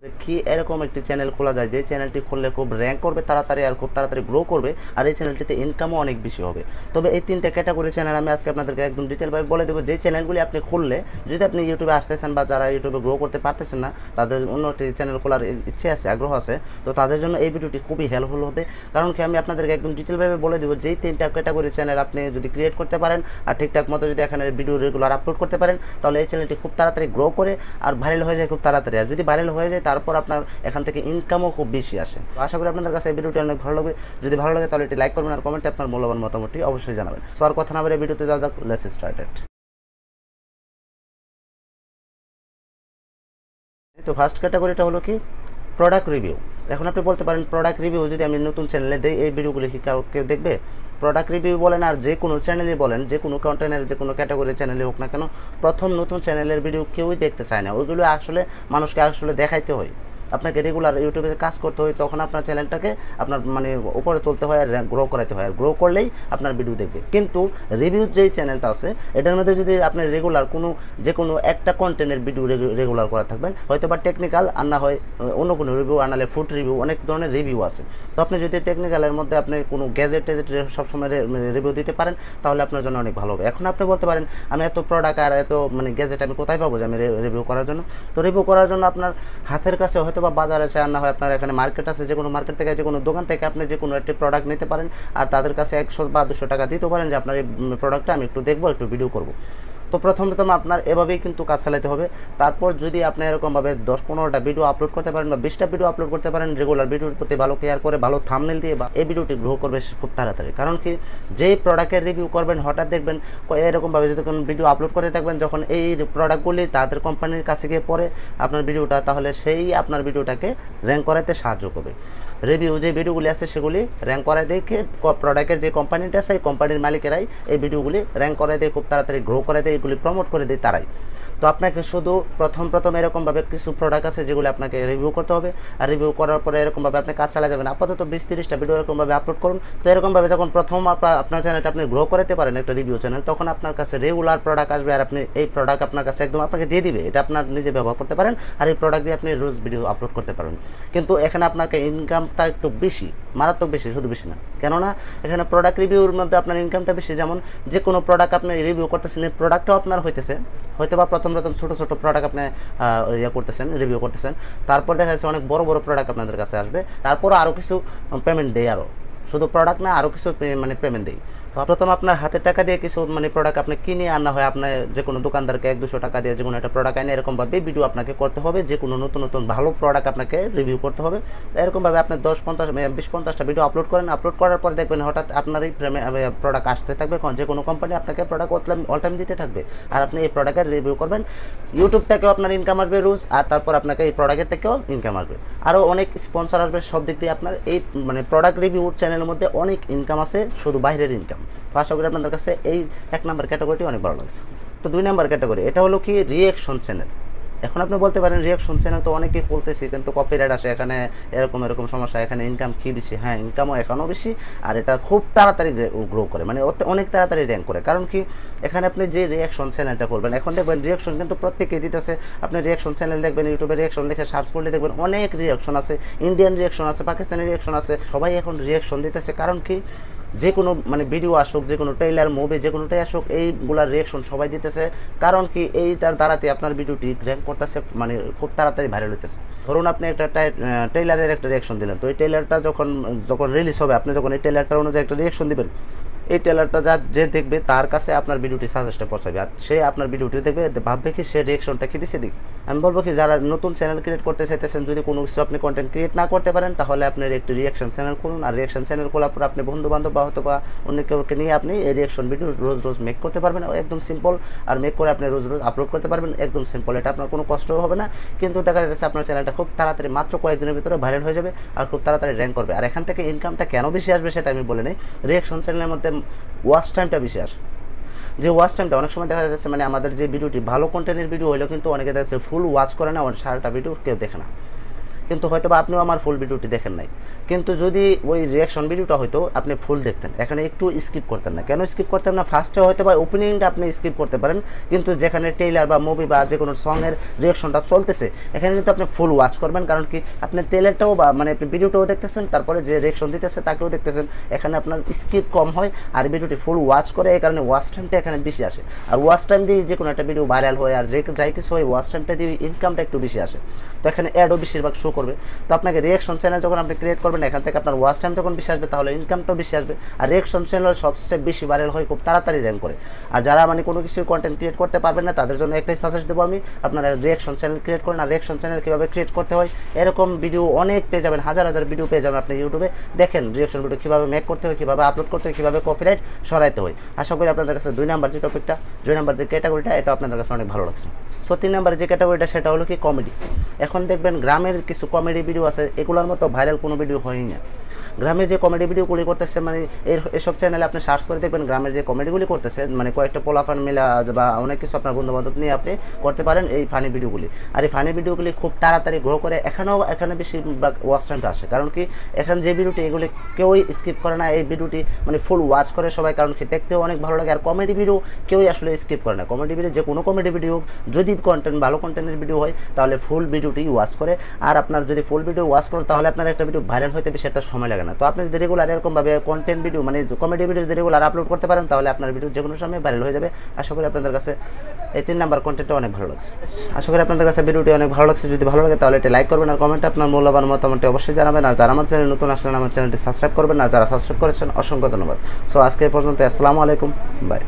কি এরকম একটি চ্যানেল খোলা যায় যে চ্যানেলটি খুললে খুব র্যাঙ্ক করবে তাড়াতাড়ি আর খুব তাড়াতাড়ি গ্রো করবে আর এই চ্যানেলটিতে ইনকামও অনেক বেশি হবে। তবে এই তিনটা ক্যাটাগরি চ্যানেল আমি আজকে আপনাদেরকে একদম ডিটেলভাবে বলে দেবো, যে চ্যানেলগুলি আপনি খুললে যদি আপনি ইউটিউবে আসতেছেন বা যারা ইউটিউবে গ্রো করতে পারতেছেন না, তাদের অন্য একটি চ্যানেল খোলার ইচ্ছে আছে, আগ্রহ আছে, তো তাদের জন্য এই ভিডিওটি খুবই হেল্পফুল হবে। কারণ কি আমি আপনাদেরকে একদম ডিটেলভাবে বলে দেবো যেই তিনটা ক্যাটাগরি চ্যানেল আপনি যদি ক্রিয়েট করতে পারেন আর ঠিকঠাক মতো যদি এখানে ভিডিও রেগুলার আপলোড করতে পারেন, তাহলে এই চ্যানেলটি খুব তাড়াতাড়ি গ্রো করে আর ভাইরাল হয়ে যায় খুব তাড়াতাড়ি। আর যদি ভাইরাল হয়ে যায় তারপর আপনার এখান থেকে ইনকামও খুব বেশি আসে। তো আশা করি আপনাদের কাছে এই ভিডিওটি অনেক ভালো লাগবে। যদি ভালো লাগে তাহলে এটি লাইক করবেন আর কমেন্টে আপনার মূল্যবান মতামতটি অবশ্যই জানাবেন। সো আর কথা না বলে ভিডিওতে যাওয়া যাক, লেটস স্টার্টেড। তো ফার্স্ট ক্যাটাগরিটা হলো কি প্রোডাক্ট রিভিউ। এখন আপনি বলতে পারেন প্রোডাক্ট রিভিউ যদি আমি নতুন চ্যানেলে দিই এই ভিডিওগুলি কি কেউ দেখবে? প্রোডাক্ট রিভিউ বলেন আর যে কোনো চ্যানেলই বলেন, যে কোনো কন্টেন্টের যে কোনো ক্যাটাগরির চ্যানেলই হোক না কেন, প্রথম নতুন চ্যানেলের ভিডিও কেউই দেখতে চায় না। ওইগুলো আসলে মানুষকে আসলে দেখাইতে হয়, আপনাকে রেগুলার ইউটিউবে কাজ করতে হয়, তখন আপনার চ্যানেলটাকে আপনার মানে উপরে তুলতে হয় আর গ্রো করাতে হয়, আর গ্রো করলেই আপনার ভিডিও দেখবে। কিন্তু রিভিউ যেই চ্যানেলটা আছে এটার মধ্যে যদি আপনি রেগুলার যে কোনো একটা কন্টেন্টের ভিডিও রেগুলার করা থাকবেন, হয়তো বা টেকনিক্যাল আর না হয় অন্য কোনো রিভিউ, আর নাহলে ফুড রিভিউ, অনেক ধরনের রিভিউ আছে। তো আপনি যদি টেকনিক্যালের মধ্যে আপনি কোনো গ্যাজেট সবসময় রিভিউ দিতে পারেন তাহলে আপনার জন্য অনেক ভালো হবে। এখন আপনি বলতে পারেন আমি এত প্রোডাক্ট আর এত মানে গ্যাজেট আমি কোথায় পাবো যে আমি রিভিউ করার জন্য? তো রিভিউ করার জন্য আপনার হাতের কাছে হয়তো বা বাজার আছে, আর না হয় আপনার এখানে মার্কেট আছে, যে কোনো মার্কেট থেকে যে কোনো দোকান থেকে আপনি যে কোনো একটি প্রোডাক্ট নিতে পারেন আর তাদের কাছে 100 বা 200 টাকা দিতে পারেন যে আপনার এই প্রোডাক্টটা আমি একটু দেখবো, একটু ভিডিও করব। তো প্রথম আপনার এভাবেই কিন্তু কাজ চালাতে হবে। তারপর যদি আপনি এরকমভাবে 10-15টা ভিডিও আপলোড করতে পারেন বা 20টা ভিডিও আপলোড করতে পারেন রেগুলার, ভিডিওর প্রতি ভালো কেয়ার করে ভালো থাম্বনেল দিয়ে, বা এই ভিডিওটি গ্রো করবে খুব তাড়াতাড়ি। কারণ কি যেই প্রোডাক্টের রিভিউ করবেন হঠাৎ দেখবেন এরকমভাবে যদি কোনো ভিডিও আপলোড করতে থাকবেন, যখন এই প্রোডাক্টগুলি তাদের কোম্পানির কাছে গিয়ে পড়ে আপনার ভিডিওটা, তাহলে সেই আপনার ভিডিওটাকে র্যাঙ্ক করাতে সাহায্য করবে। রিভিউ যে ভিডিওগুলি আছে সেগুলি র্যাঙ্ক করায় দেখে প্রোডাক্টের যে কোম্পানিটা আছে এই কোম্পানির মালিকেরাই এই ভিডিওগুলি র্যাঙ্ক করে দেয়, খুব তাড়াতাড়ি গ্রো করে দেয়, এগুলি প্রমোট করে দেয় তারাই। তো আপনাকে শুধু প্রথম এরকমভাবে কিছু প্রোডাক্ট আছে যেগুলো আপনাকে রিভিউ করতে হবে, আর রিভিউ করার পরে এরকমভাবে আপনি কাজ চালা যাবেন। আপাতত 20-30টা ভিডিও এরকমভাবে আপলোড করুন। তো এরকমভাবে যখন প্রথম আপনার চ্যানেলটা আপনি গ্রো করতে পারেন একটা রিভিউ চ্যানেল, তখন আপনার কাছে রেগুলার প্রোডাক্ট আসবে আর আপনি এই প্রোডাক্ট আপনার কাছে একদম আপনাকে দিয়ে দিবে, এটা আপনার নিজে ব্যবহার করতে পারেন আর এই প্রোডাক্ট দিয়ে আপনি রোজ ভিডিও আপলোড করতে পারেন। কিন্তু এখানে আপনাকে ইনকামটা একটু বেশি, মারাত্মক বেশি, শুধু বেশি না, কেননা এখানে প্রোডাক্ট রিভিউর মধ্যে আপনার ইনকামটা বেশি। যেমন যে কোনো প্রোডাক্ট আপনি রিভিউ করতেছেন, এই প্রোডাক্টটাও আপনার হইতেছে, হয়তো বা প্রথম ছোটো প্রোডাক্ট আপনি করতেছেন, রিভিউ করতেছেন, তারপর দেখা যাচ্ছে অনেক বড় প্রোডাক্ট আপনাদের কাছে আসবে, তারপরও আরও কিছু পেমেন্ট দেয়, আরও শুধু প্রোডাক্ট না আরও কিছু মানে পেমেন্ট দেয়। প্রথম আপনার হাতের টাকা দিয়ে কিছু মানে প্রোডাক্ট আপনি কিনে আনা হয়, আপনার যে কোনো দোকানদারকে 100-200 টাকা দিয়ে যে কোনো একটা প্রোডাক্ট আনে, এরকমভাবে ভিডিও আপনাকে করতে হবে, যে কোনো নতুন ভালো প্রোডাক্ট আপনাকে রিভিউ করতে হবে। এরকমভাবে আপনি 20-50টা ভিডিও আপলোড করেন, আপলোড করার পর দেখবেন হঠাৎ আপনার এই প্রোডাক্ট আসতে থাকবে, যে কোনো কোম্পানি আপনাকে প্রোডাক্ট অল টাইম দিতে থাকবে আর আপনি এই প্রোডাক্টের রিভিউ করবেন। ইউটিউব থেকেও আপনার ইনকাম আসবে রোজ, আর তারপর আপনাকে এই প্রোডাক্টের থেকেও ইনকাম আসবে, আরও অনেক স্পন্সর আসবে। সব দিক দিয়ে আপনার এই মানে প্রোডাক্ট রিভিউ চ্যানেলের মধ্যে অনেক ইনকাম আছে, শুধু বাইরের ইনকাম। আশা করি আপনাদের কাছে এই 1 নম্বর ক্যাটাগরিটি অনেক ভালো লাগছে। তো 2 নম্বর ক্যাটাগরি, এটা হলো কি রিঅ্যাকশন চ্যানেল। এখন আপনি বলতে পারেন রিঅ্যাকশন চ্যানেল তো অনেকেই করতেছি, কিন্তু কপিরাইট আসে, এখানে এরকম সমস্যা, এখানে ইনকাম কি বেশি? হ্যাঁ, ইনকামও এখনও বেশি, আর এটা খুব তাড়াতাড়ি গ্রো করে, মানে অনেক তাড়াতাড়ি র্যাঙ্ক করে। কারণ কি এখানে আপনি যে রিঅ্যাকশন চ্যানেলটা করবেন, এখন দেখবেন রিঅ্যাকশন কিন্তু প্রত্যেকেই দিতেছে। আপনি রিঅ্যাকশন চ্যানেল দেখবেন, ইউটিউবে রিঅ্যাকশন লিখে সার্চ করলে দেখবেন অনেক রিঅ্যাকশন আছে, ইন্ডিয়ান রিঅ্যাকশন আছে, পাকিস্তানি রিঅ্যাকশন আছে, সবাই এখন রিঅ্যাকশন দিতেছে। কারণ কি যে কোনো মানে ভিডিও আসুক, যে কোনো ট্রেলার মুভি যে কোনোটাই আসুক, এইগুলার রিঅ্যাকশন সবাই দিতেছে। কারণ কি এইটার দ্বারাতে আপনার ভিডিওটি র্যাঙ্ক করতেছে, মানে খুব তাড়াতাড়ি ভাইরাল হইতেছে। ধরুন আপনি একটা ট্রেলারের একটা রিঅ্যাকশন দিলেন, তো এই ট্রেলারটা যখন রিলিজ হবে, আপনি যখন এই ট্রেলারটার অনুযায়ী একটা রিঅ্যাকশন দিবেন, এই ট্রেলারটা যে দেখবে তার কাছে আপনার ভিডিওটি সাজেস্টে পৌঁছাবে, আর সে আপনার ভিডিওটি দেখবে, ভাববে কি সে রিঅ্যাকশনটা কি দিচ্ছে দেখি। আমি বলবো কি যারা নতুন চ্যানেল ক্রিয়েট করতে চাইতেছেন, যদি কোনো কিছু আপনি কন্টেন্ট ক্রিয়েট না করতে পারেন, তাহলে আপনার একটি রিঅ্যাকশন চ্যানেল খুলুন, আর রিঅ্যাকশন চ্যানেল খোলার পর আপনি বন্ধু-বান্ধব বা হয়তো বা অন্য কেউকে নিয়ে আপনি এই রিঅ্যাকশন ভিডিও রোজ মেক করতে পারবেন, একদম সিম্পল। আর মেক করে আপনি রোজ আপলোড করতে পারবেন, একদম সিম্পল, এটা আপনার কোনো কষ্টও হবে না। কিন্তু দেখা যাচ্ছে আপনার চ্যানেলটা খুব তাড়াতাড়ি মাত্র কয়েকদিনের ভিতরে ভাইরাল হয়ে যাবে আর খুব তাড়াতাড়ি র্যাঙ্ক করবে। আর এখান থেকে ইনকামটা কেন বেশি আসবে সেটা আমি বলে নিই। রিঅ্যাকশন চ্যানেলের মধ্যে ওয়াচ টাইমটা বেশি আসে, যে ওয়াচ টাইমটা অনেক সময় দেখা যাচ্ছে মানে আমাদের যে ভিডিওটি ভালো কন্টেন্টের ভিডিও হলেও কিন্তু অনেকে দেখা যাচ্ছে ফুল ওয়াচ করে না, সারাটা ভিডিও কেউ দেখে না। কিন্তু হয়তো বা আপনিও আমার ফুল ভিডিওটি দেখেন নাই। কিন্তু যদি ওই রিয়াকশন ভিডিওটা হয়তো আপনি ফুল দেখতেন, এখানে একটু স্কিপ করতেন না। কেন স্কিপ করতেন না? ফার্স্টে হয়তো বা ওপেনিংটা আপনি স্কিপ করতে পারেন, কিন্তু যেখানে ট্রেইলার বা মুভি বা যে কোনো সঙের রিয়াকশনটা চলতেছে এখানে কিন্তু আপনি ফুল ওয়াচ করবেন। কারণ কি আপনি ট্রেলারটাও বা মানে আপনি ভিডিওটাও দেখতেছেন, তারপরে যে রিয়াকশন দিতেছে তাকেও দেখতেছেন, এখানে আপনার স্কিপ কম হয় আর ভিডিওটি ফুল ওয়াচ করে, এই কারণে ওয়াচ টাইমটা এখানে বেশি আসে। আর ওয়াচ টাইম দিয়ে যে কোনো একটা ভিডিও ভাইরাল হয় আর যাই কিছু হয় ওয়াচ টাইমটা দিয়ে ইনকামটা একটু বেশি আসে। তো এখানে অ্যাডও বেশিরভাগ শো করবে। তো আপনাকে রিয়াকশন চ্যানেল যখন আপনি ক্রিয়েট করবেন এখান থেকে আপনার ওয়াচ টাইম যখন বেশি আসবে তাহলে ইনকামটাও বেশি আসবে। আর রিয়াকশন চ্যানেল সবচেয়ে বেশি ভাইরাল হয়, খুব তাড়াতাড়ি র্যাঙ্ক করে। আর যারা মানে কোনো কিছুর কন্টেন্ট ক্রিয়েট করতে পারবেন না তাদের জন্য একটাই সাজেস্ট দেবো আমি, আপনারা রিয়াকশন চ্যানেল ক্রিয়েট করেন। আর রিয়াকশন চ্যানেল কীভাবে ক্রিয়েট করতে হয় এরকম ভিডিও অনেক পেয়ে যাবেন, হাজার হাজার ভিডিও পেয়ে যাবেন আপনি ইউটিউবে। দেখেন রিয়াকশন ভিডিও কীভাবে মেক করতে হয়, কীভাবে আপলোড করতে হয়, কীভাবে কপিরাইট সরাইতে হয়। আশা করি আপনাদের কাছে 2 নাম্বার যে টপিকটা, 2 নাম্বার যে ক্যাটাগরিটা, এটা আপনাদের কাছে অনেক ভালো লাগছে। সো 3 নাম্বার যে ক্যাটাগরিটা সেটা হলো কি কমেডি। এখন দেখবেন গ্রামের কিছু কমেডি ভিডিও আছে, এগুলোর মতো ভাইরাল কোনো ভিডিও হয়ই না। গ্রামের যে কমেডি ভিডিওগুলি করতেছে মানে এসব চ্যানেলে আপনি সার্চ করে দেখবেন গ্রামের যে কমেডিগুলি করতেছে, মানে কয়েকটা পোলাপান মেলা বা অনেক কিছু আপনার বন্ধুবান্ধব নিয়ে আপনি করতে পারেন এই ফানি ভিডিওগুলি। আর এই ফানি ভিডিওগুলি খুব তাড়াতাড়ি গ্রো করে, এখানে বেশি ওয়াচ টাইমটা আসে। কারণ কি এখানে যে ভিডিওটি এগুলি কেউই স্কিপ করে না, এই ভিডিওটি মানে ফুল ওয়াচ করে সবাই, কারণ কি দেখতেও অনেক ভালো লাগে। আর কমেডি ভিডিও কেউই আসলে স্কিপ করে না। কমেডি ভিডিও যে কোনো কমেডি ভিডিও যদি কন্টেন্ট ভালো কন্টেন্টের ভিডিও হয় তাহলে ফুল ভিডিওটি ওয়াচ করে। আর আপনার যদি ফুল ভিডিও ওয়াচ করেন তাহলে আপনার একটা ভিডিও ভাইরাল হতে বেশি একটা সময় লাগে না। তো আপনি যদি রেগুলার এরকমভাবে কন্টেন্ট ভিডিও মানে কমেডি ভিডিও যদি রেগুলার আপলোড করতে পারেন তাহলে আপনার ভিডিও যে কোনো সময় ভাইরাল হয়ে যাবে। আশা করি আপনাদের কাছে এই 3 নাম্বার কন্টেন্টটা অনেক ভালো লাগছে। আশা করি আপনাদের কাছে ভিডিওটি অনেক ভালো লাগছে। যদি ভালো লাগে তাহলে এটা লাইক করবেন আর কমেন্টে আপনার মূল্যবান মতামতটি অবশ্যই জানাবেন। আর যারা আমার চ্যানেল নতুন আসলেন আমার চ্যানেলটি সাবস্ক্রাইব করবেন, আর যারা সাবস্ক্রাইব করেছেন অসংখ্য ধন্যবাদ। সো আজকে এই পর্যন্ত, আসসালামু আলাইকুম, বাই।